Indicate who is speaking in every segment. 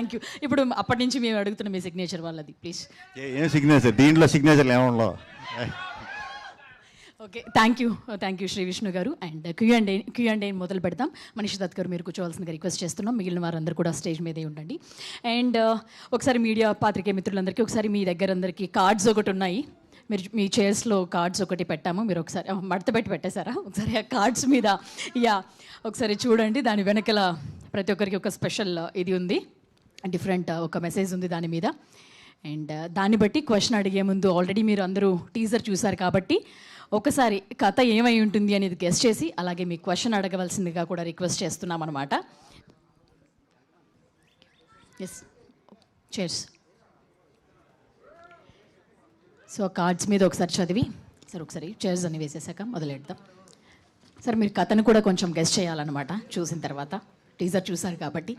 Speaker 1: Thank you. ఇప్పుడు అప్పటి నుంచి మేము అడుగుతున్నాం మీ సిగ్నేచర్ వాళ్ళది ప్లీజ్.
Speaker 2: ఏం సిగ్నేచర్? దీంట్లో సిగ్నేచర్లు ఏమో.
Speaker 1: Okay, thank you Sree Vishnu గారు. అండ్ క్యూ అండ్ ఏ మొదలు పెడతాం. మనీష్ దత్ గారు మీరు కూర్చోవాల్సిందిగా రిక్వెస్ట్ చేస్తున్నాం. మిగిలిన వారందరూ కూడా స్టేజ్ మీదే ఉండండి. అండ్ ఒకసారి మీడియా పాత్రికేయ మిత్రులందరికీ ఒకసారి మీ దగ్గర అందరికీ కార్డ్స్ ఒకటి ఉన్నాయి. మీరు మీ చైర్స్లో కార్డ్స్ ఒకటి పెట్టాము. మీరు ఒకసారి మడత పెట్టి పెట్టేశారా? ఒకసారి ఆ కార్డ్స్ మీద ఒకసారి చూడండి. దాని వెనకల ప్రతి ఒక్కరికి ఒక స్పెషల్ ఇది ఉంది, డిఫరెంట్ ఒక మెసేజ్ ఉంది దాని మీద. అండ్ దాన్ని బట్టి క్వశ్చన్ అడిగే ముందు ఆల్రెడీ మీరు అందరూ టీజర్ చూశారు కాబట్టి ఒకసారి కథ ఏమై ఉంటుంది అనేది గెస్ట్ చేసి అలాగే మీ క్వశ్చన్ అడగవలసిందిగా కూడా రిక్వెస్ట్ చేస్తున్నాం అనమాట. Yes, chairs. సో కార్డ్స్ మీద ఒకసారి చదివి సార్ ఒకసారి చైర్స్ అన్ని వేసేసాక మొదలెడదాం. సార్ మీరు కథను కూడా కొంచెం గెస్ట్ చేయాలన్నమాట చూసిన తర్వాత, టీజర్ చూసారు కాబట్టి.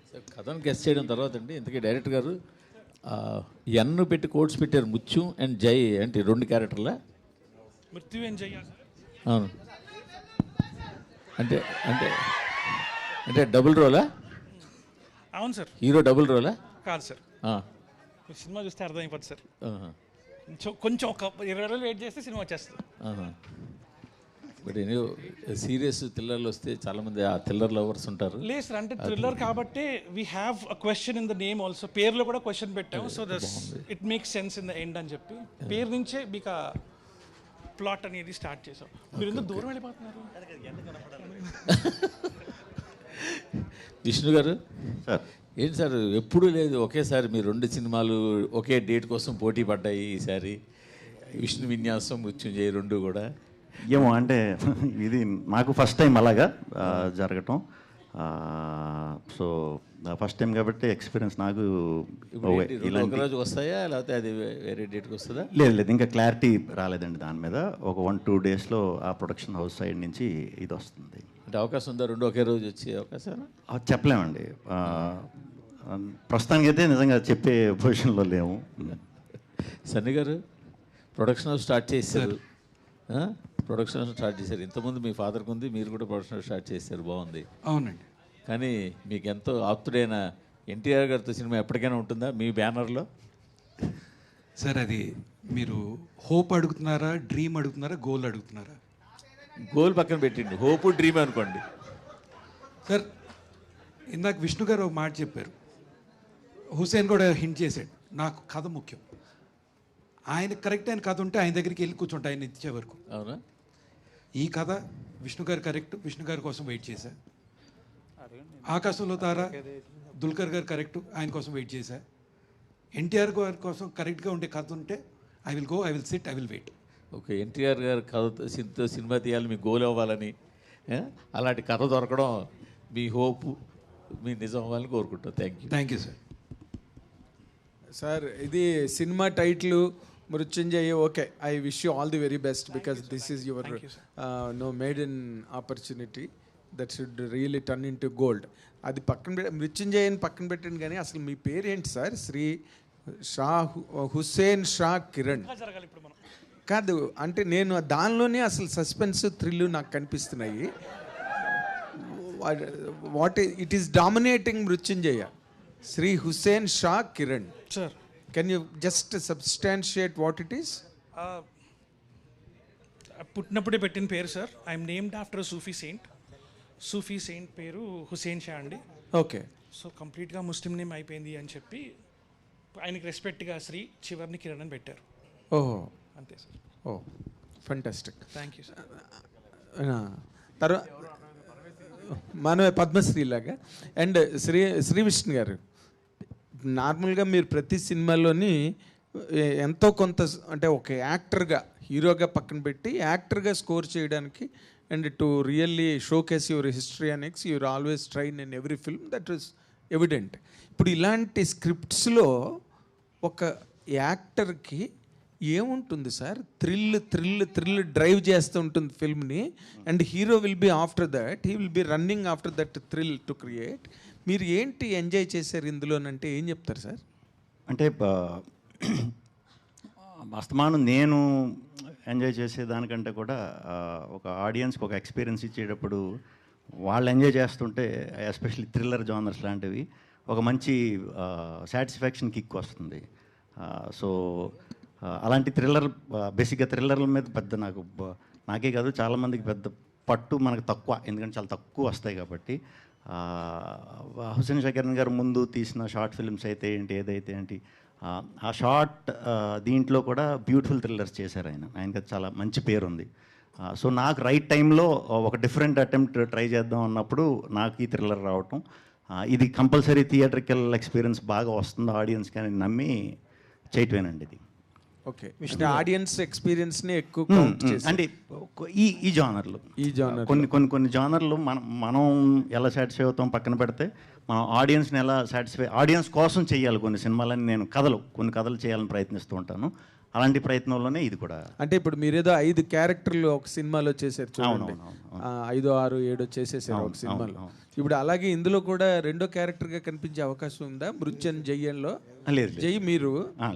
Speaker 3: సార్ కథను గెస్ట్ చేయడం తర్వాత అండి, ఇంతకీ డైరెక్టర్ గారు ఎన్ను పెట్టి కోడ్స్ పెట్టారు, ముత్యం అండ్ జై అంటే 2 క్యారెక్టర్లా?
Speaker 4: మృత్యు అండ్ జై.
Speaker 3: అవును, అంటే అంటే అంటే డబుల్ రోలా?
Speaker 4: అవును సార్.
Speaker 3: Hero double రోలా?
Speaker 4: కాదు సార్, సినిమా చూస్తే అర్థమైపోతుంది సార్. కొంచెం ఒక 20 రోజులు వెయిట్ చేస్తే సినిమా వచ్చేస్తుంది.
Speaker 3: బట్ నేను సీరియస్ థ్రిల్లర్లు వస్తే చాలామంది ఆ థ్రిల్లర్ లవర్స్ ఉంటారు.
Speaker 4: లేదు సార్, అంటే థ్రిల్లర్ కాబట్టి we have a question in the name also. పేరులో కూడా క్వశ్చన్ పెట్టాము. So thus it makes sense in the end అని చెప్పి పేరు నుంచే మీకు ప్లాట్ అనేది స్టార్ట్ చేసాం. మీరు ఎందుకు దూరం వెళ్ళిపోతున్నారు?
Speaker 3: విష్ణు గారు సార్, ఏంటి సార్ ఎప్పుడూ లేదు ఒకేసారి మీ 2 సినిమాలు ఒకే డేట్ కోసం పోటీ పడ్డాయి. ఈసారి విష్ణు విన్యాసం, మృత్యుంజయ 2 కూడా
Speaker 2: ఏమో అంటే ఇది నాకు ఫస్ట్ టైం అలాగా జరగటం. సో ఫస్ట్ టైం కాబట్టి ఎక్స్పీరియన్స్ నాకు.
Speaker 3: ఒకరోజు వస్తాయా లేకపోతే అది వేరే డేట్కి వస్తుందా?
Speaker 2: లేదు, ఇంకా క్లారిటీ రాలేదండి దాని మీద. ఒక 1-2 డేస్లో ఆ ప్రొడక్షన్ హౌస్ సైడ్ నుంచి ఇది వస్తుంది.
Speaker 3: అంటే అవకాశం ఉందా 2 ఒకే రోజు వచ్చే అవకాశం?
Speaker 2: చెప్పలేమండి, ప్రస్తుతానికి అయితే నిజంగా చెప్పే పొజిషన్లో లేము.
Speaker 3: సన్నీ గారు ప్రొడక్షన్ హౌస్ స్టార్ట్ చేశారు, ప్రొడక్షన్ హౌస్ స్టార్ట్ చేశారు. ఇంతకుముందు మీ ఫాదర్కి ఉంది, మీరు కూడా ప్రొడక్షన్ హౌస్ స్టార్ట్ చేశారు, బాగుంది.
Speaker 4: అవునండి.
Speaker 3: కానీ మీకు ఎంతో ఆప్తుడైన ఎన్టీఆర్ గారితో సినిమా ఎప్పటికైనా ఉంటుందా మీ బ్యానర్లో?
Speaker 5: సార్ అది మీరు హోప్ అడుగుతున్నారా, డ్రీమ్ అడుగుతున్నారా, గోల్ అడుగుతున్నారా?
Speaker 3: గోల్ పక్కన పెట్టిండు, హోప్ డ్రీమ్ అనుకోండి.
Speaker 5: సార్ ఇందాక విష్ణు గారు ఒక మాట చెప్పారు, హుసేన్ కూడా హింట్ చేశాడు, నాకు కథ ముఖ్యం. ఆయన కరెక్ట్ అయిన కథ ఉంటే ఆయన దగ్గరికి వెళ్ళి కూర్చుంటా ఆయన ఇచ్చే వరకు.
Speaker 3: అవునా?
Speaker 5: ఈ కథ విష్ణు గారు కరెక్ట్, విష్ణు గారి కోసం వెయిట్ చేశా. ఆకాశంలో తార దుల్కర్ గారు కరెక్ట్, ఆయన కోసం వెయిట్ చేశా. ఎన్టీఆర్ గారి కోసం కరెక్ట్గా ఉండే కథ ఉంటే I will go, I will sit, I will wait.
Speaker 3: Okay, NTR గారు కథతో సినిమా తీయాలి, మీ గోల్ అవ్వాలని, అలాంటి కథ దొరకడం మీ హోప్, మీ నిజం అవ్వాలని కోరుకుంటాం. Thank you
Speaker 5: sir.
Speaker 6: సార్ ఇది సినిమా title Mrityunjaya. Okay, I wish you all the very best because this is your maiden opportunity that should really turn into gold. అది పక్కన మృత్యుంజయని పక్కన పెట్టండి, కానీ అసలు మీ పేరేంటి సార్? శ్రీ షా హుస్సేన్ షా కిరణ్ కాదు అంటే నేను దానిలోనే అసలు సస్పెన్స్ థ్రిల్ నాకు కనిపిస్తున్నాయి. What it is dominating Mrityunjaya Shri Hussain Shah Kiran.
Speaker 4: Sir
Speaker 6: can you just substantiate what it is?
Speaker 4: పుట్టినప్పుడే పెట్టిన పేరు sir. I'm named after Sufi saint పేరు హుసేన్ షా అండి.
Speaker 6: ఓకే,
Speaker 4: సో కంప్లీట్గా ముస్లిం నేమ్ అయిపోయింది అని చెప్పి ఆయనకి రెస్పెక్ట్గా శ్రీ చివరిని కిరణ్ అని పెట్టారు.
Speaker 6: ఓహో,
Speaker 4: అంతే sir.
Speaker 6: Oh fantastic,
Speaker 4: thank you sir.
Speaker 6: తర్వాత మనమే పద్మశ్రీ లాగా. అండ్ శ్రీ విష్ణు గారు, నార్మల్గా మీరు ప్రతి సినిమాలోని ఎంతో కొంత అంటే ఒక యాక్టర్గా, హీరోగా పక్కన పెట్టి యాక్టర్గా స్కోర్ చేయడానికి and to really showcase your history and ex your always trying in every film, that is evident. ఇప్పుడు ఇలాంటి స్క్రిప్ట్స్లో ఒక యాక్టర్కి ఏముంటుంది సార్? థ్రిల్ డ్రైవ్ చేస్తూ ఉంటుంది ఫిల్మ్ని, and hero will be after that, he will be running after that thrill to create. మీరు ఏంటి enjoy చేశారు ఇందులోనంటే ఏం చెప్తారు సార్?
Speaker 2: అంటే అస్తమానం నేను ఎంజాయ్ చేసేదానికంటే కూడా ఒక ఆడియన్స్కి ఒక ఎక్స్పీరియన్స్ ఇచ్చేటప్పుడు వాళ్ళు ఎంజాయ్ చేస్తుంటే, ఎస్పెషల్లీ థ్రిల్లర్ జానర్స్ లాంటివి ఒక మంచి సాటిస్ఫాక్షన్ కిక్ వస్తుంది. సో అలాంటి థ్రిల్లర్, బేసిక్గా థ్రిల్లర్ల మీద పెద్ద నాకే కాదు చాలామందికి పెద్ద పట్టు మనకు తక్కువ, ఎందుకంటే చాలా తక్కువ వస్తాయి కాబట్టి. హుస్సేన్ షకీరన్ గారు ముందు తీసిన షార్ట్ ఫిల్మ్స్ అయితే ఏంటి, ఏదైతే ఏంటి, ఆ షార్ట్ దీంట్లో కూడా బ్యూటిఫుల్ థ్రిల్లర్స్ చేశారు ఆయనకి చాలా మంచి పేరు ఉంది. సో నాకు రైట్ టైంలో ఒక డిఫరెంట్ అటెంప్ట్ ట్రై చేద్దాం అన్నప్పుడు నాకు ఈ థ్రిల్లర్ రావటం, ఇది కంపల్సరీ థియేట్రికల్ ఎక్స్పీరియన్స్ బాగా వస్తుందో ఆడియన్స్ కానీ నమ్మి చేయటమేనండి ఇది.
Speaker 6: ఓకే, ఆడియన్స్ ఎక్స్పీరియన్స్ని ఎక్కువ count చేసి.
Speaker 2: అంటే ఈ జానర్లు కొన్ని జానర్లు మనం ఎలా సాటిస్ఫై అవుతాం పక్కన పెడితే, మనం ఆడియన్స్ని ఎలా సాటిస్ఫై, ఆడియన్స్ కోసం చేయాలి కొన్ని సినిమాలని. నేను కొన్ని కథలు చేయాలని ప్రయత్నిస్తూ ఉంటాను. అలాంటి ప్రయత్నంలోనే ఇది కూడా.
Speaker 6: అంటే ఇప్పుడు మీరేదో 5 క్యారెక్టర్లు ఒక సినిమాలో చేశారు చూడండి, 5, 6, 7 చేసేసారు ఒక సినిమాలో. ఇప్పుడు అలాగే ఇందులో కూడా రెండో క్యారెక్టర్గా కనిపించే అవకాశం ఉందా మృత్యున్ జయ్యంలో?
Speaker 2: లేదు,
Speaker 6: జై మీరు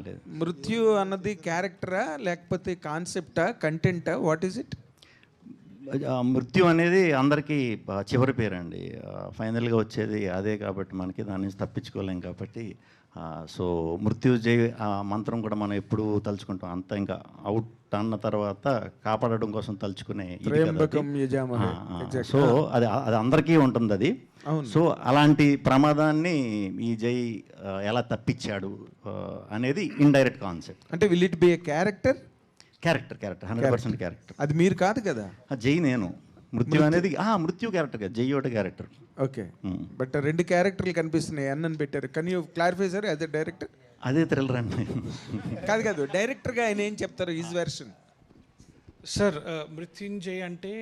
Speaker 2: లేదు.
Speaker 6: మృత్యు అన్నది క్యారెక్టరా లేకపోతే కాన్సెప్టా, కంటెంటా, వాట్ ఈస్ ఇట్?
Speaker 2: మృత్యు అనేది అందరికీ చివరి పేరండి. ఫైనల్గా వచ్చేది అదే కాబట్టి మనకి దాని నుంచి తప్పించుకోలేం కాబట్టి. సో మృత్యుజయ మంత్రం కూడా మనం ఎప్పుడు తలుచుకుంటాం. అంతా ఇంకా అవుట్ అన్న తర్వాత కాపాడడం కోసం తలుచుకునే. సో అది అందరికీ ఉంటుంది అది. సో అలాంటి ప్రమాదాన్ని ఈ జై ఎలా తప్పించాడు అనేది ఇండైరెక్ట్ కాన్సెప్ట్.
Speaker 6: అంటే will it be A character
Speaker 2: 100% character.
Speaker 6: అది మీరు కాదు కదా?
Speaker 2: జై నేను, మృత్యు అనేది మృత్యు క్యారెక్టర్ కదా, జై ఒకటి క్యారెక్టర్.
Speaker 6: ఓకే, బట్ 2 క్యారెక్టర్లు కనిపిస్తున్నాయి అని పెట్టారు. Can you clarify sir as a director?
Speaker 2: అదే థ్రిల్లర్ అండి.
Speaker 6: కాదు, డైరెక్టర్గా ఆయన ఏం చెప్తారు ఈజ్ వెర్షన్?
Speaker 4: సార్ మృత్యుంజయ్ అంటే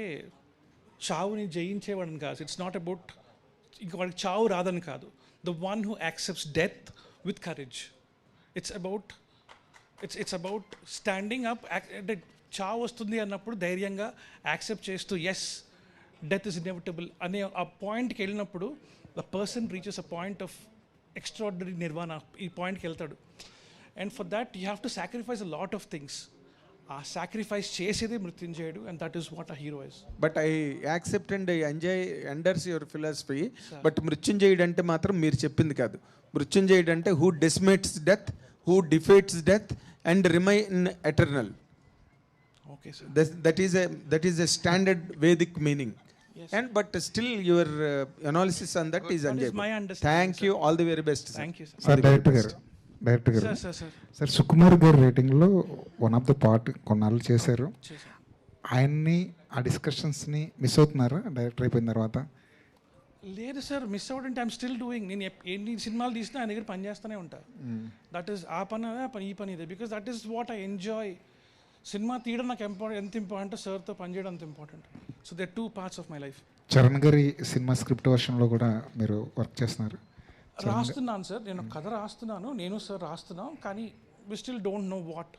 Speaker 4: చావుని జయించేవాడని కాదు. ఇట్స్ నాట్ అబౌట్ ఇంక వాడికి చావు రాదని కాదు. The one who accepts death with courage. It's about standing up. అంటే చావు వస్తుంది అన్నప్పుడు ధైర్యంగా యాక్సెప్ట్ చేస్తూ ఎస్ డెత్ ఇస్ ఇన్ఎవిటబుల్ అనే ఆ పాయింట్కి వెళ్ళినప్పుడు the person reaches a point of extraordinary nirvana. ఈ పాయింట్కి వెళ్తాడు. And for that you have to sacrifice a lot of things. ఆ సాక్రిఫైస్ చేసేదే మృత్యుంజయుడు, and that is what a hero is.
Speaker 6: But I accept and I enjoy understand your philosophy. బట్ మృత్యుంజయుడు అంటే మాత్రం మీరు చెప్పింది కాదు. మృత్యుంజయుడు అంటే who defeats death, who defeats death and remain eternal.
Speaker 4: Okay, sir.
Speaker 6: That is a standard Vedic meaning.
Speaker 4: Yes.
Speaker 6: And but still your analysis on that is enjoyable.
Speaker 4: my understanding,
Speaker 6: Thank you. All the very best.
Speaker 4: Thank you, sir.
Speaker 7: Sir director గారు
Speaker 4: Sir.
Speaker 7: Sir Sukumar గారు రేటింగ్లో one of the part కొన్నాళ్ళు చేశారు. ఆయన్ని ఆ డిస్కషన్స్ని miss అవుతున్నారా director అయిపోయిన తర్వాత?
Speaker 4: లేదు సార్, మిస్ అవుట్ అంటే ఐమ్ స్టిల్ డూయింగ్. నేను ఎన్ని సినిమాలు తీసినా ఆయన దగ్గర పని చేస్తూనే ఉంటా. దట్ ఈస్ ఆ పని అదే ఈ పని ఇదే, because that is what I enjoy. Cinema తీయడం నాకు ఎంత ఇంపార్టెంట్, సార్తో పనిచేయడం అంత important. So they 2 parts of my life.
Speaker 7: Charan గారి సినిమా స్క్రిప్ట్ వర్షన్లో కూడా మీరు వర్క్ చేస్తున్నారు?
Speaker 4: రాస్తున్నాను సార్, నేను కథ రాస్తున్నాను, నేను సార్ రాస్తున్నాం. కానీ we still don't know what.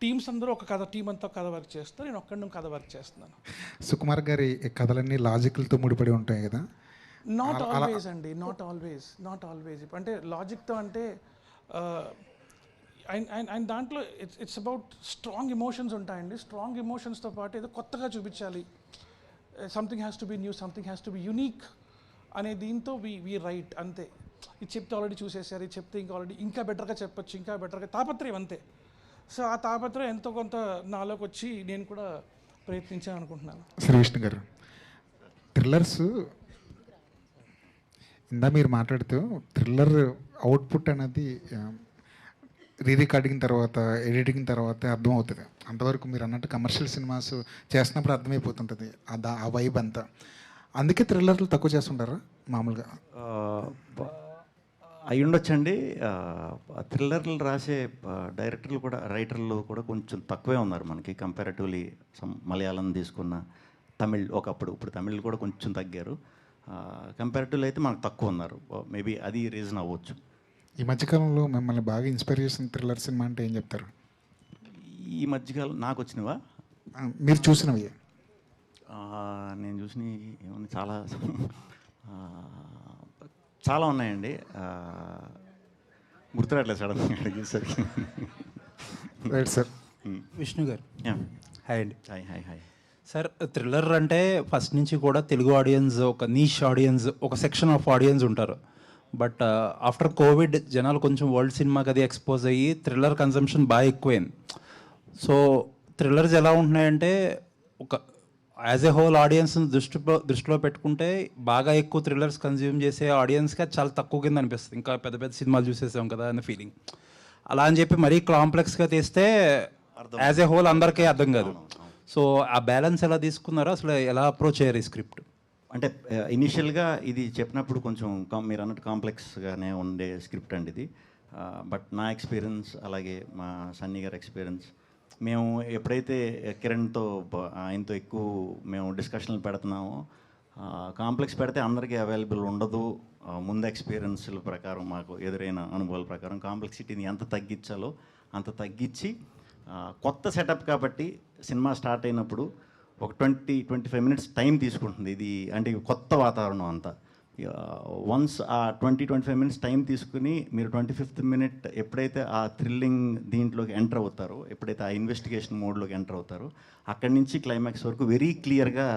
Speaker 4: Teams అందరూ ఒక కథ, టీం అంతా కథ వర్క్ చేస్తారు, నేను ఒక్కడిని కథ వర్క్ చేస్తున్నాను.
Speaker 7: సుకుమార్ గారి కథలన్నీ లాజికల్తో ముడిపడి ఉంటాయి కదా?
Speaker 4: నాట్ ఆల్వేస్ అండి, నాట్ ఆల్వేస్. అంటే లాజిక్తో అంటే అండ్ దాంట్లో ఇట్స్ అబౌట్ స్ట్రాంగ్ ఎమోషన్స్ ఉంటాయండి. స్ట్రాంగ్ ఎమోషన్స్తో పాటు ఏదో కొత్తగా చూపించాలి. Something has to be new, something has to be unique అనే దీంతో వి రైట్ అంతే. ఇది చెప్తే ఆల్రెడీ చూసేసారు, ఇది చెప్తే ఇంకా బెటర్గా చెప్పొచ్చు, ఇంకా బెటర్గా తాపత్రయం అంతే. సో ఆ తాపత్రయం ఎంతో కొంత నాలోకి వచ్చి నేను కూడా ప్రయత్నించాను అనుకుంటున్నాను.
Speaker 7: శ్రీవిష్ణు గారు, థ్రిల్లర్స్ ఇందా మీరు మాట్లాడుతూ థ్రిల్లర్ అవుట్పుట్ అనేది రికార్డింగ్ తర్వాత, ఎడిటింగ్ తర్వాత అర్థమవుతుంది. అంతవరకు మీరు అన్నట్టు కమర్షియల్ సినిమాస్ చేస్తున్నప్పుడు అర్థమైపోతుంటుంది ఆ వైబ్ అంతా. అందుకే థ్రిల్లర్లు తక్కువ చేస్తుంటారా మామూలుగా?
Speaker 2: అయి ఉండొచ్చండి. థ్రిల్లర్లు రాసే డైరెక్టర్లు కూడా, రైటర్లు కూడా కొంచెం తక్కువే ఉన్నారు మనకి కంపారిటివ్లీ. మలయాళం తీసుకున్న, తమిళ్ ఒకప్పుడు, ఇప్పుడు తమిళ్ కూడా కొంచెం తగ్గారు. కంపారిటివ్లీ అయితే మనకు తక్కువ ఉన్నారు. మేబీ అది రీజన్ అవ్వచ్చు.
Speaker 7: ఈ మధ్యకాలంలో మిమ్మల్ని బాగా ఇన్స్పైర్ చేసిన థ్రిల్లర్ సినిమా అంటే ఏం చెప్తారు?
Speaker 2: ఈ మధ్యకాలం నాకు వచ్చినవా?
Speaker 7: మీరు చూసినవి?
Speaker 2: నేను చూసినవి ఏమన్నా చాలా ఉన్నాయండి. గుర్తురాట్లేదు సడన్గా అడిగేసరికి.
Speaker 7: Right sir.
Speaker 8: విష్ణు గారు హాయ్ అండి.
Speaker 2: హాయ్
Speaker 8: సార్, థ్రిల్లర్ అంటే ఫస్ట్ నుంచి కూడా తెలుగు ఆడియన్స్ ఒక నీష్ ఆడియన్స్, ఒక సెక్షన్ ఆఫ్ ఆడియన్స్ ఉంటారు. బట్ ఆఫ్టర్ కోవిడ్ జనాలు కొంచెం వరల్డ్ సినిమాకి అది ఎక్స్పోజ్ అయ్యి థ్రిల్లర్ కన్సంప్షన్ బాగా ఎక్కువైంది. సో థ్రిల్లర్స్ ఎలా ఉంటున్నాయంటే ఒక యాజ్ ఏ హోల్ ఆడియన్స్ని దృష్టిలో పెట్టుకుంటే బాగా ఎక్కువ థ్రిల్లర్స్ కన్జ్యూమ్ చేసే ఆడియన్స్కి అది చాలా తక్కువ కింద అనిపిస్తుంది. ఇంకా పెద్ద పెద్ద సినిమాలు చూసేసాం కదా అనే ఫీలింగ్. అలా అని చెప్పి మరీ కాంప్లెక్స్గా తీస్తే యాజ్ ఏ హోల్ అందరికీ అర్థం కాదు. సో ఆ బ్యాలెన్స్ ఎలా తీసుకున్నారో, అసలు ఎలా అప్రోచ్ అయ్యారు ఈ స్క్రిప్ట్?
Speaker 2: అంటే ఇనిషియల్గా ఇది చెప్పినప్పుడు కొంచెం మీరు అన్నట్టు కాంప్లెక్స్గానే ఉండే స్క్రిప్ట్ అండి ఇది. బట్ నా ఎక్స్పీరియన్స్ అలాగే మా సన్నీ గారి ఎక్స్పీరియన్స్, మేము ఎప్పుడైతే కిరణ్తో ఆయనతో ఎక్కువ మేము డిస్కషన్లు పెడుతున్నామో, కాంప్లెక్స్ పెడితే అందరికీ అవైలబుల్ ఉండదు. ముందు ఎక్స్పీరియన్స్ల ప్రకారం మాకు ఎదురైన అనుభవాల ప్రకారం కాంప్లెక్సిటీని ఎంత తగ్గించాలో అంత తగ్గించి, కొత్త సెటప్ కాబట్టి సినిమా స్టార్ట్ అయినప్పుడు ఒక 20-25 మినిట్స్ టైం తీసుకుంటుంది. ఇది అంటే కొత్త వాతావరణం అంతా. వన్స్ ఆ 20-25 మినిట్స్ టైం తీసుకుని మీరు 25th మినిట్ ఎప్పుడైతే ఆ థ్రిల్లింగ్ దీంట్లోకి ఎంటర్ అవుతారో, ఎప్పుడైతే ఆ ఇన్వెస్టిగేషన్ మోడ్లోకి ఎంటర్ అవుతారో, అక్కడి నుంచి క్లైమాక్స్ వరకు వెరీ క్లియర్గా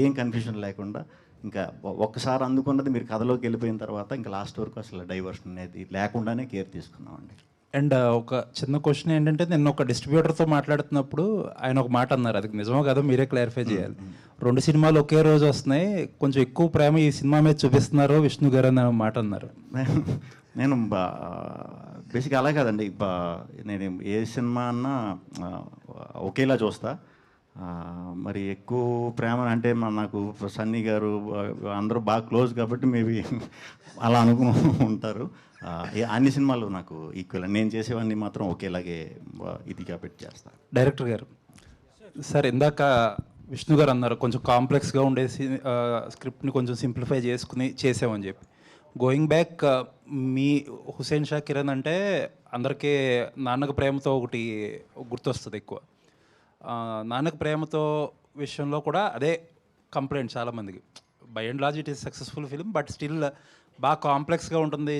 Speaker 2: ఏం కన్ఫ్యూజన్ లేకుండా, ఇంకా ఒక్కసారి అందుకున్నది మీరు కథలోకి వెళ్ళిపోయిన తర్వాత ఇంకా లాస్ట్ వరకు అసలు డైవర్షన్ అనేది లేకుండానే కేర్ తీసుకున్నామండి.
Speaker 8: అండ్ ఒక చిన్న క్వశ్చన్ ఏంటంటే, నేను ఒక డిస్ట్రిబ్యూటర్తో మాట్లాడుతున్నప్పుడు ఆయన ఒక మాట అన్నారు, అది నిజమో కాదో మీరే క్లారిఫై చేయాలి. 2 సినిమాలు ఒకే రోజు వస్తున్నాయి, కొంచెం ఎక్కువ ప్రేమ ఈ సినిమా మీద చూపిస్తున్నారు విష్ణు గారు అనే మాట అన్నారు.
Speaker 2: నేను బేసిక్ అలా కాదండి, నేను ఏ సినిమా అన్నా ఒకేలా చూస్తా. మరి ఎక్కువ ప్రేమ అంటే నాకు సన్నీ గారు అందరూ బాగా క్లోజ్ కాబట్టి మేబీ అలా అనుకుని ఉంటారు. అన్ని సినిమాలు నాకు ఈక్వల్, నేను చేసేవన్నీ మాత్రం ఒకేలాగే ఇది కాబట్టి చేస్తాను.
Speaker 8: డైరెక్టర్ గారు సార్, ఇందాక విష్ణు గారు అన్నారు కొంచెం కాంప్లెక్స్గా ఉండేసి స్క్రిప్ట్ని కొంచెం సింప్లిఫై చేసుకుని చేసామని చెప్పి. గోయింగ్ బ్యాక్, మీ హుసేన్ షా కిరణ్ అంటే అందరికీ నాన్నకు ప్రేమతో ఒకటి గుర్తొస్తుంది ఎక్కువ. నాన్నకు ప్రేమతో విషయంలో కూడా అదే కంప్లైంట్ చాలామందికి. By and large it is successful film, but still బాగా కాంప్లెక్స్గా ఉంటుంది,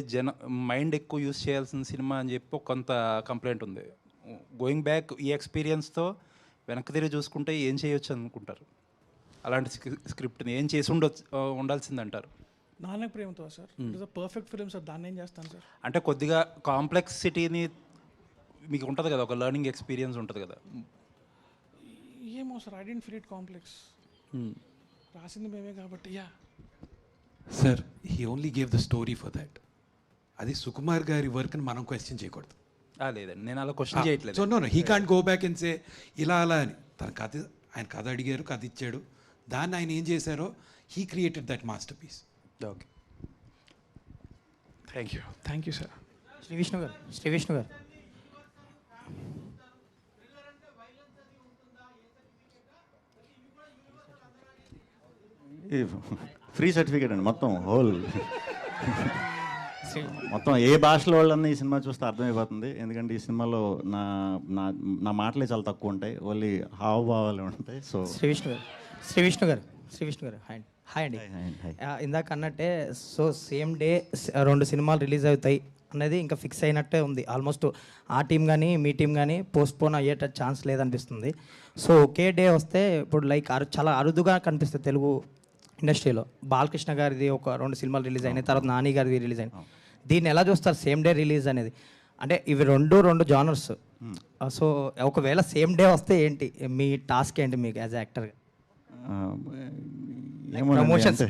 Speaker 8: మైండ్ ఎక్కువ యూస్ చేయాల్సిన సినిమా అని చెప్పి కొంత కంప్లైంట్ ఉంది. గోయింగ్ బ్యాక్, ఈ ఎక్స్పీరియన్స్తో వెనక్కి తిరిగి చూసుకుంటే ఏం చేయొచ్చు అనుకుంటారు? అలాంటి స్క్రిప్ట్ని ఏం చేసి ఉండాల్సిందంటారు?
Speaker 4: Nannaku Prematho sir, it is a perfect film sir. దాన్ని ఏం చేస్తాను సార్?
Speaker 8: అంటే కొద్దిగా కాంప్లెక్సిటీని మీకు ఉంటుంది కదా, ఒక లెర్నింగ్ ఎక్స్పీరియన్స్ ఉంటుంది కదా.
Speaker 4: ఏమో sir, I didn't feel it complex. రాసింది మేమే కాబట్టి. Yeah
Speaker 5: sir, he only gave the story for that. అది సుకుమార్ గారి వర్క్ని మనం క్వశ్చన్ చేయకూడదు.
Speaker 8: లేదండి, నేను అలా క్వశ్చన్ చేయట్లేదు.
Speaker 5: So no he can't go back and say ఇలా అలా అని. తన కథ, ఆయన కథ అడిగారు, కథ ఇచ్చాడు, దాన్ని ఆయన ఏం చేశారో he created that masterpiece.
Speaker 8: Okay,
Speaker 4: thank you sir.
Speaker 9: Shri Vishnu గారు
Speaker 2: ఫ్రీ సర్టిఫికేట్ అండి మొత్తం, హోల్ మొత్తం ఏ భాషలో వాళ్ళన్నా ఈ సినిమా చూస్తే అర్థమైపోతుంది. ఎందుకంటే ఈ సినిమాలో నా నా నా మాటలే చాలా తక్కువ ఉంటాయి, ఓన్లీ హావభావాలు ఉంటాయి. సో
Speaker 9: శ్రీ విష్ణు గారు హాయ్ అండి. ఇందాక అన్నట్టే, సో సేమ్ డే 2 సినిమాలు రిలీజ్ అవుతాయి అనేది ఇంకా ఫిక్స్ అయినట్టే ఉంది. ఆల్మోస్ట్ ఆ టీం కానీ మీ టీం కానీ పోస్ట్పోన్ అయ్యేట ఛాన్స్ లేదనిపిస్తుంది. సో ఒకే డే వస్తే ఇప్పుడు లైక్ చాలా అరుదుగా కనిపిస్తుంది తెలుగు ఇండస్ట్రీలో. బాలకృష్ణ గారిది ఒక 2 సినిమాలు రిలీజ్ అయినాయి, తర్వాత నాని గారిది రిలీజ్ అయినాయి. దీన్ని ఎలా చూస్తారు సేమ్ డే రిలీజ్ అనేది? అంటే ఇవి రెండు జానర్స్. సో ఒకవేళ సేమ్ డే వస్తే ఏంటి మీ టాస్క్, ఏంటి మీకు యాజ్ యాక్టర్గా?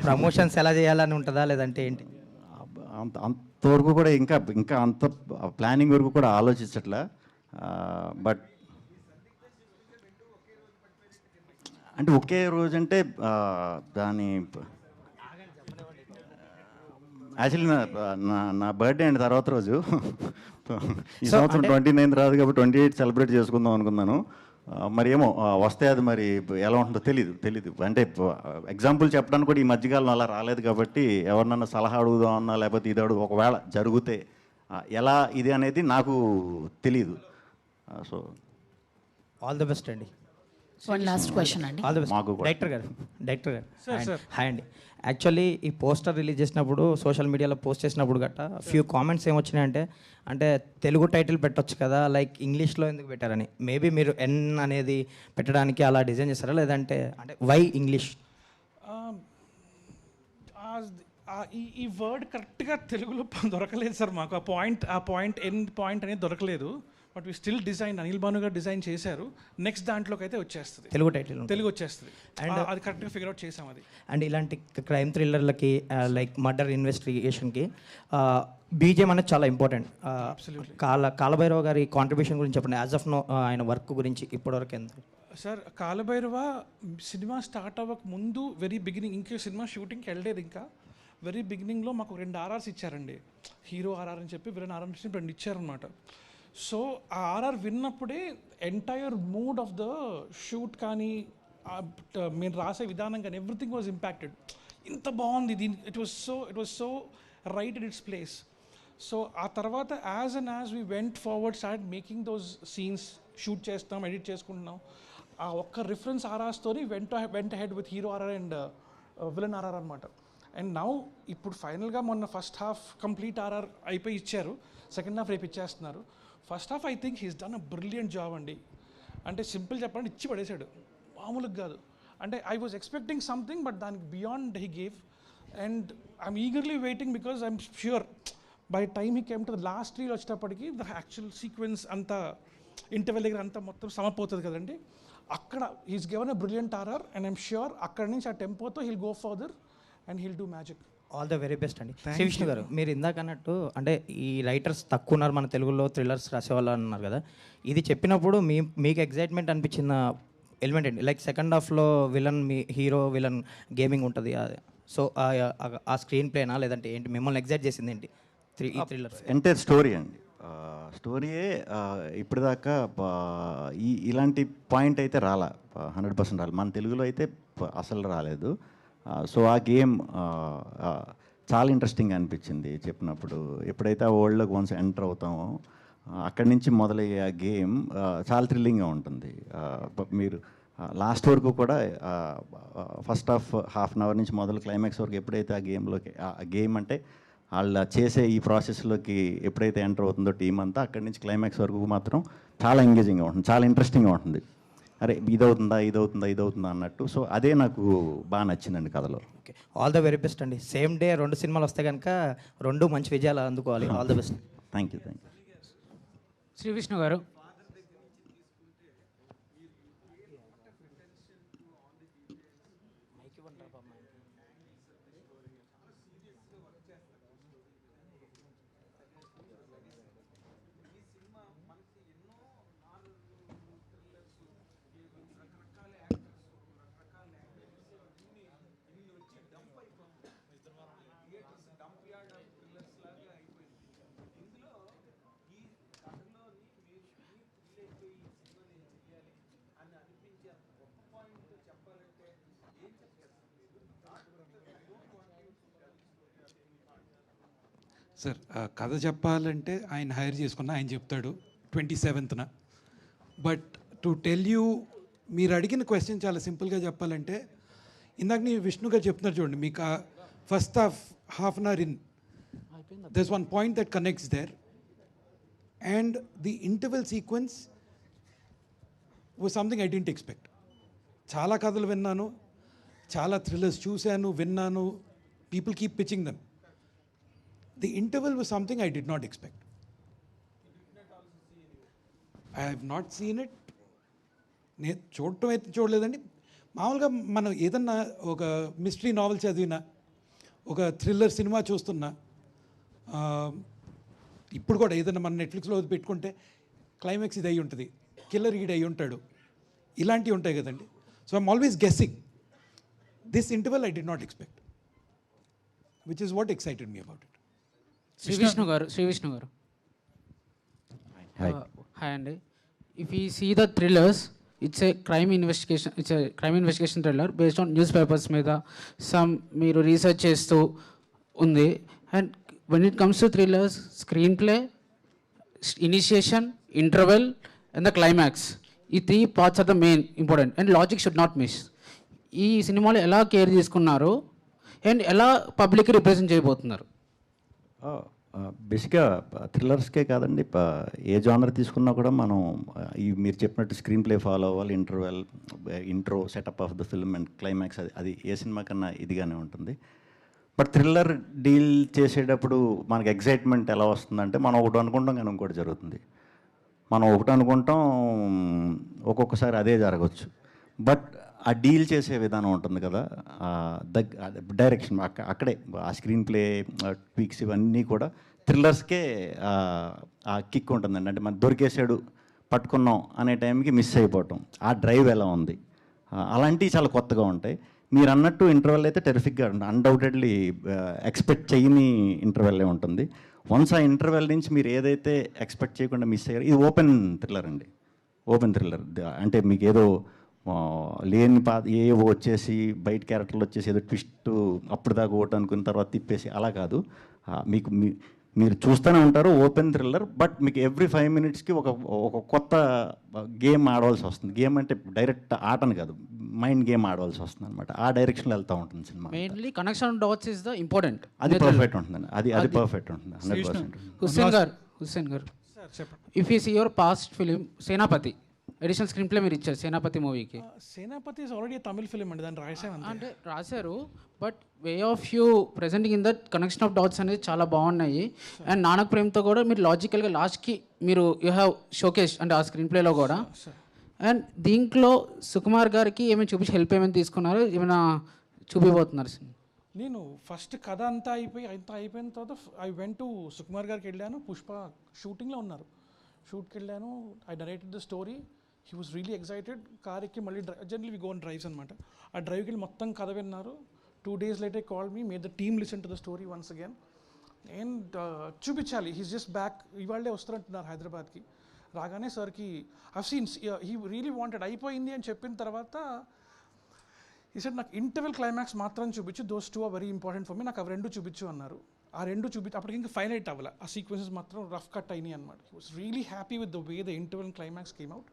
Speaker 9: ప్రమోషన్స్ ఎలా చేయాలని ఉంటుందా, లేదంటే ఏంటి?
Speaker 2: అంతవరకు కూడా ఇంకా అంత ప్లానింగ్ వరకు కూడా ఆలోచించట్లా. బట్ అంటే ఒకే రోజు అంటే దాని యాక్చువల్లీ నా బర్త్డే అండి తర్వాత రోజు. ఈ సంవత్సరం 29th రాదు కాబట్టి 28 సెలబ్రేట్ చేసుకుందాం అనుకున్నాను. మరి ఏమో వస్తే అది మరి ఎలా ఉంటుందో తెలీదు. అంటే ఎగ్జాంపుల్ చెప్పడానికి కూడా ఈ మధ్యకాలం అలా రాలేదు కాబట్టి ఎవరినన్నా సలహా అడుగుదాం అన్నా, లేకపోతే ఇది అడుగు ఒకవేళ జరిగితే ఎలా ఇది అనేది నాకు తెలీదు. సో
Speaker 9: ఆల్ ది బెస్ట్ అండి.
Speaker 1: వన్ లాస్ట్ క్వశ్చన్ అండి.
Speaker 9: All the best. డైరెక్టర్ గారు హాయ్ అండి. యాక్చువల్లీ ఈ పోస్టర్ రిలీజ్ చేసినప్పుడు సోషల్ మీడియాలో పోస్ట్ చేసినప్పుడు గట్ట ఫ్యూ కామెంట్స్ ఏమొచ్చినాయంటే, అంటే తెలుగు టైటిల్ పెట్టొచ్చు కదా, లైక్ ఇంగ్లీష్లో ఎందుకు పెట్టారని. మేబీ మీరు ఎన్ అనేది పెట్టడానికి అలా డిజైన్ చేస్తారా, లేదంటే అంటే వై ఇంగ్లీష్?
Speaker 4: ఈ వర్డ్ కరెక్ట్గా తెలుగులో దొరకలేదు సార్ మాకు. ఆ పాయింట్ ఎండ్ పాయింట్ అనేది దొరకలేదు. But we still design, Anil Bhanu గారు డిజైన్ చేశారు. నెక్స్ట్ దాంట్లోకి అయితే వచ్చేస్తుంది,
Speaker 9: తెలుగు టైటిల్
Speaker 4: తెలుగు వచ్చేస్తుంది. అండ్ అది కరెక్ట్గా ఫిగర్ అవుట్ చేసాం అది.
Speaker 9: అండ్ ఇలాంటి క్రైమ్ థ్రిల్లర్లకి లైక్ మర్డర్ ఇన్వెస్టిగేషన్కి బీజిఎం అనేది చాలా ఇంపార్టెంట్. కాలభైరవ గారి కాంట్రిబ్యూషన్ గురించి చెప్పండి, యాజ్ ఆఫ్ నో ఆయన వర్క్ గురించి ఇప్పటివరకు ఎంత?
Speaker 4: సార్ కాలభైరవ సినిమా స్టార్ట్ అవ్వక ముందు వెరీ బిగినింగ్, ఇంకే సినిమా షూటింగ్కి వెళ్ళలేదు ఇంకా, వెరీ బిగినింగ్లో మాకు 2 RRs ఇచ్చారండి. హీరో ఆర్ఆర్ అని చెప్పి వేరే ఆర్ఆర్ 2 ఇచ్చారనమాట. సో ఆ ఆర్ఆర్ విన్నప్పుడే entire mood of the shoot కానీ మేము రాసే విధానం కానీ ఎవ్రీథింగ్ వాజ్ ఇంపాక్టెడ్. ఇంత బాగుంది దీని, it was so right in its place. So ఆ తర్వాత as we went forward start making those scenes, shoot చేస్తాం, ఎడిట్ చేసుకుంటున్నాం. ఆ ఒక్క రిఫరెన్స్ ఆర్ఆర్స్తోని went ahead with hero RR and villain RR అనమాట. అండ్ నౌ ఇప్పుడు ఫైనల్గా మొన్న ఫస్ట్ హాఫ్ కంప్లీట్ ఆర్ఆర్ అయిపోయి ఇచ్చారు, సెకండ్ హాఫ్ రేపు ఇచ్చేస్తున్నారు. First half I think he's done a brilliant job అండి. అంటే సింపుల్ చెప్పాలంటే ఇచ్చి పడేశాడు, మామూలుగా కాదు. అంటే I was expecting something but దానికి beyond he gave. And I'm eagerly waiting because I'm sure by time he came to the last reel వచ్చేటప్పటికి ద యాక్చువల్ సీక్వెన్స్ అంతా ఇంటర్వెల్ దగ్గర అంతా మొత్తం సమపోతుంది కదండి. అక్కడ he's given a brilliant RR and I'm sure అక్కడి నుంచి ఆ టెంపోతో he'll go further and he'll do magic.
Speaker 9: All the very best అండి. శ్రీ విష్ణు గారు, మీరు ఇందాక అన్నట్టు అంటే ఈ రైటర్స్ తక్కువ ఉన్నారు మన తెలుగులో థ్రిల్లర్స్ రాసేవాళ్ళు అన్నారు కదా, ఇది చెప్పినప్పుడు మీకు ఎగ్జైట్మెంట్ అనిపించిన ఎలిమెంట్ ఏంటి? లైక్ సెకండ్ హాఫ్లో విలన్, మీ హీరో విలన్ గేమింగ్ ఉంటుంది, సో ఆ స్క్రీన్ ప్లేనా లేదంటే ఏంటి మిమ్మల్ని ఎగ్జైట్ చేసింది ఏంటి ఈ థ్రిల్లర్స్?
Speaker 2: ఎంటైర్ స్టోరీ అండి. స్టోరీయే ఇప్పటిదాకా ఇలాంటి పాయింట్ అయితే రాలా, 100% రాలి. మన తెలుగులో అయితే అసలు రాలేదు. సో ఆ గేమ్ చాలా ఇంట్రెస్టింగ్ అనిపించింది చెప్పినప్పుడు. ఎప్పుడైతే ఆ వరల్డ్లోకి వన్స్ ఎంటర్ అవుతామో అక్కడి నుంచి మొదలయ్యే ఆ గేమ్ చాలా థ్రిల్లింగ్గా ఉంటుంది. మీరు లాస్ట్ వరకు కూడా ఫస్ట్ హాఫ్ అన్ అవర్ నుంచి మొదలు క్లైమాక్స్ వరకు ఎప్పుడైతే ఆ గేమ్లోకి, ఆ గేమ్ అంటే వాళ్ళు చేసే ఈ ప్రాసెస్లోకి ఎప్పుడైతే ఎంటర్ అవుతుందో టీం అంతా, అక్కడి నుంచి క్లైమాక్స్ వరకు మాత్రం చాలా ఎంగేజింగ్గా ఉంటుంది, చాలా ఇంట్రెస్టింగ్గా ఉంటుంది. అరే ఇదవుతుందా అన్నట్టు. సో అదే నాకు బాగా నచ్చిందండి కథలో.
Speaker 9: Okay, all the very best అండి. సేమ్ డే 2 సినిమాలు వస్తే కనుక 2 మంచి విజయాలు అందుకోవాలి. All the best.
Speaker 2: Thank you.
Speaker 10: Sree Vishnu గారు,
Speaker 5: సార్ కథ చెప్పాలంటే ఆయన హైర్ చేసుకున్న ఆయన చెప్తాడు 27th. But to tell you, మీరు అడిగిన క్వశ్చన్ చాలా సింపుల్గా చెప్పాలంటే, ఇందాక నీ విష్ణు గారు చెప్తున్నారు చూడండి, మీకు first half an hour in there's one point that connects there, and the interval sequence was something I didn't expect. చాలా కథలు విన్నాను, చాలా థ్రిల్లర్స్ చూశాను, విన్నాను, people keep pitching them. The interval was something I did not expect. I have not seen it. నేను చూడటం అయితే చూడలేదండి. మామూలుగా మనం ఏదన్నా ఒక మిస్టరీ నావెల్ చదివినా, ఒక థ్రిల్లర్ సినిమా చూస్తున్నా, ఇప్పుడు కూడా ఏదైనా మన నెట్ఫ్లిక్స్లో పెట్టుకుంటే క్లైమాక్స్ ఇది అయి ఉంటుంది, కిల్లర్ ఈడ్ అయి ఉంటాడు, ఇలాంటివి ఉంటాయి కదండి. So I'm always guessing. This interval I did not expect, which is what excited me about it.
Speaker 10: Shri Vishnu గారు హాయ్ అండి. If you see the thrillers, it's a crime investigation thriller based on newspapers మీద మీరు research చేస్తూ ఉంది. And when it comes to thrillers, screenplay, initiation, interval and the climax, ఈ 3 parts are the main important and logic should not miss. ఈ సినిమాలో ఎలా care తీసుకున్నారు and ఎలా పబ్లిక్ రిప్రజెంట్ చేయబోతున్నారు?
Speaker 2: బేసిక్గా థ్రిల్లర్స్కే కాదండి, ఏ జానర్ తీసుకున్నా కూడా మనం ఈ మీరు చెప్పినట్టు స్క్రీన్ ప్లే ఫాలో అవ్వాలి, intro setup of the film and climax, అది ఏ సినిమా కన్నా ఇదిగానే ఉంటుంది. బట్ థ్రిల్లర్ డీల్ చేసేటప్పుడు మనకి ఎగ్జైట్మెంట్ ఎలా వస్తుందంటే మనం ఒకటి అనుకుంటాం కానీ ఇంకోటి జరుగుతుంది, మనం ఒకటి అనుకుంటాం ఒక్కొక్కసారి అదే జరగవచ్చు. బట్ ఆ డీల్ చేసే విధానం ఉంటుంది కదా, డైరెక్షన్ అక్కడే ఆ స్క్రీన్ ప్లే ట్వీక్స్ ఇవన్నీ కూడా థ్రిల్లర్స్కే ఆ కిక్ ఉంటుందండి. అంటే మనం దొరికేసాడు పట్టుకున్నాం అనే టైంకి మిస్ అయిపోవటం, ఆ డ్రైవ్ ఎలా ఉంది, అలాంటివి చాలా కొత్తగా ఉంటాయి. మీరు అన్నట్టు ఇంటర్వెల్ అయితే టెరిఫిక్గా ఉంటుంది, అన్డౌటెడ్లీ ఎక్స్పెక్ట్ చేయని ఇంటర్వెల్లే ఉంటుంది. వన్స్ ఆ ఇంటర్వెల్ నుంచి మీరు ఏదైతే ఎక్స్పెక్ట్ చేయకుండా మిస్ అయ్యారు, ఇది ఓపెన్ థ్రిల్లర్ అండి, ఓపెన్ థ్రిల్లర్. అంటే మీకు ఏదో లేని ఏవో వచ్చేసి బయట క్యారెక్టర్లు వచ్చేసి ఏదో ట్విస్ట్ అప్పుడు దాకా ఓటు అనుకున్న తర్వాత తిప్పేసి అలా కాదు. మీకు మీరు చూస్తూనే ఉంటారు ఓపెన్ థ్రిల్లర్. బట్ మీకు ఎవ్రీ 5 minutesకి ఒక కొత్త గేమ్ ఆడవలసి వస్తుంది. గేమ్ అంటే డైరెక్ట్ ఆటను కాదు, మైండ్ గేమ్ ఆడవలసి వస్తుంది అనమాట. ఆ డైరెక్షన్లో వెళ్తూ ఉంటుంది సినిమా.
Speaker 10: Mainly connection dots is the important.
Speaker 2: అది పర్ఫెక్ట్ ఉంటుందండి, అది పర్ఫెక్ట్ ఉంటుంది 100%.
Speaker 10: హుస్సేన్ గారు if you see your past film Senapathi, additional screenplay మీరు ఇచ్చారు సేనాపతి మూవీకి.
Speaker 4: సేనాపతి ఇస్ ఆల్రెడీ తమిళ్ ఫిలిం అండి, దాన్ని రాసాను
Speaker 10: అంటే రాశారు. But way of you presenting in that connection of dots అనేది చాలా బాగున్నాయి. అండ్ నానక్ ప్రేమ్తో కూడా మీరు లాజికల్గా లాస్ట్కి మీరు యూ హ్యావ్ షోకేస్ అంటే ఆ స్క్రీన్ ప్లేలో కూడా. అండ్ దీంట్లో సుకుమార్ గారికి ఏమైనా చూపించి హెల్ప్ ఏమైనా తీసుకున్నారు, ఏమైనా చూపిపోతున్నారు?
Speaker 4: నేను ఫస్ట్ కథ అంతా అయిపోయిన తర్వాత ఐ వెంట్ టు సుకుమార్ గారికి వెళ్ళాను. పుష్ప షూటింగ్లో ఉన్నారు, షూట్కి వెళ్ళాను. I narrated the story, he was really excited. Car ఎక్కి మళ్ళీ generally we go on drives అనమాట. ఆ డ్రైవ్కి వెళ్ళి మొత్తం కథ విన్నారు. 2 days later call me made the team listen to the story once again. And చూపించాలి, హీస్ జస్ట్ బ్యాక్, ఇవాళే వస్తున్నట్టున్నారు హైదరాబాద్కి. రాగానే సార్కి I've seen he really wanted, అయిపోయింది అని చెప్పిన తర్వాత ఈ సార్ నాకు ఇంటర్వెల్ క్లైమాక్స్ మాత్రం చూపించు, those 2 are very important for me, నాకు అవి 2 చూపించు అన్నారు. ఆ 2 చూపించి అప్పటికి ఇంకా ఫైనైట్ అవ్వాలి, ఆ సీక్వెన్సెస్ మాత్రం రఫ్ కట్ అయినాయి అనమాట. He was really happy with the way the interval climax came out.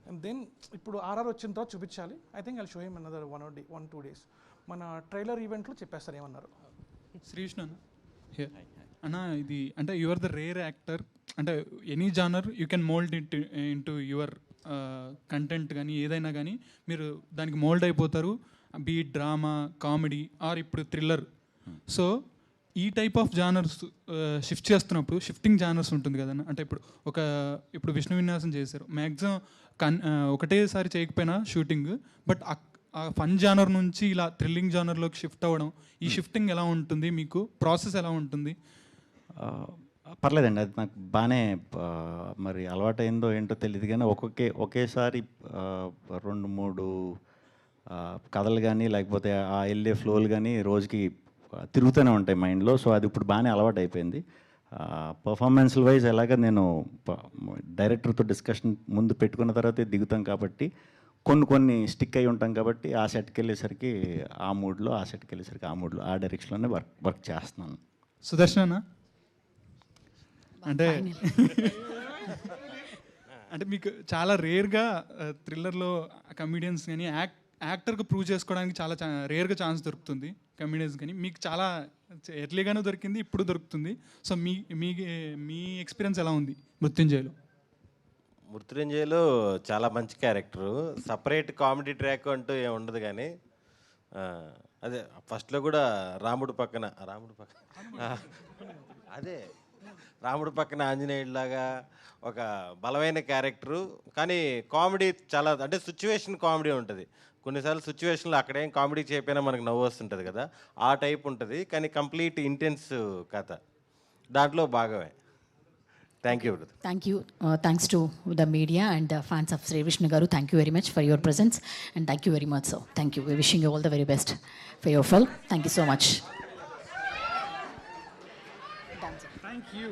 Speaker 4: And then ఇప్పుడు ఆర్ఆర్ వచ్చిన తర్వాత చూపించాలి. I think I show him another 1-2 days. మన ట్రైలర్ ఈవెంట్లో చెప్పేస్తారు ఏమన్నారు.
Speaker 11: శ్రీవిష్ణు అన్న ఇది అంటే యువర్ ద రేర్ యాక్టర్, అంటే any genre you can mould into your content కానీ ఏదైనా కానీ మీరు దానికి మోల్డ్ అయిపోతారు, బీట్ డ్రామా, కామెడీ ఆర్ ఇప్పుడు థ్రిల్లర్. సో ఈ టైప్ ఆఫ్ జానర్స్ షిఫ్ట్ చేస్తున్నప్పుడు షిఫ్టింగ్ జానర్స్ ఉంటుంది కదన్న. అంటే ఇప్పుడు విష్ణు విన్యాసం చేశారు, మ్యాక్సిమం ఒకటేసారి చేయకపోయినా షూటింగ్, బట్ ఆ ఫన్ జానర్ నుంచి ఇలా థ్రిల్లింగ్ జానర్లోకి షిఫ్ట్ అవ్వడం, ఈ షిఫ్టింగ్ ఎలా ఉంటుంది, మీకు ప్రాసెస్ ఎలా ఉంటుంది?
Speaker 2: పర్లేదండి, అది నాకు బాగానే మరి అలవాటైందో ఏంటో తెలియదు కానీ ఒకేసారి 2-3 కథలు కానీ లేకపోతే ఆ వెళ్ళే ఫ్లోలు కానీ రోజుకి తిరుగుతూనే ఉంటాయి మైండ్లో. సో అది ఇప్పుడు బాగానే అలవాటు అయిపోయింది. పర్ఫార్మెన్స్ వైజ్ ఎలాగ నేను డైరెక్టర్తో డిస్కషన్ ముందు పెట్టుకున్న తర్వాతే దిగుతాం కాబట్టి కొన్ని స్టిక్ అయి ఉంటాం కాబట్టి ఆ సెట్కి వెళ్ళేసరికి ఆ మూడ్లో, ఆ సెట్కి వెళ్ళేసరికి ఆ మూడ్లో, ఆ డైరెక్షన్లోనే వర్క్ చేస్తున్నాను.
Speaker 11: సుదర్శన అంటే మీకు చాలా రేర్గా థ్రిల్లర్లో కమెడియన్స్ కానీ యాక్టర్గా ప్రూవ్ చేసుకోవడానికి చాలా రేర్గా ఛాన్స్ దొరుకుతుంది కమెడియన్స్ కానీ. మీకు చాలా ఎర్లీగానే దొరికింది, ఇప్పుడు దొరుకుతుంది. సో మీ ఎక్స్పీరియన్స్ ఎలా ఉంది మృత్యుంజయలో?
Speaker 12: మృత్యుంజయలో చాలా మంచి క్యారెక్టరు, సపరేట్ కామెడీ ట్రాక్ అంటూ ఏమి ఉండదు. కానీ అదే ఫస్ట్లో కూడా రాముడు పక్కన ఆంజనేయుడిలాగా ఒక బలమైన క్యారెక్టరు. కానీ కామెడీ చాలా, అంటే సిచ్యువేషన్ కామెడీ ఉంటుంది. కొన్నిసార్లు సిచ్యువేషన్లో అక్కడేం కామెడీ చేయకపోయినా మనకు నవ్వు వస్తుంటుంది కదా, ఆ టైప్ ఉంటుంది. కానీ కంప్లీట్ ఇంటెన్స్ కథ దాంట్లో భాగమే. Thank you.
Speaker 1: Thank you. Thanks to the media and fans of Sri Vishnu Garu. Thank you very much for your presence and thank you very much. So thank you. We're wishing you all the very best for your film. Thank you so much.
Speaker 4: Thank you.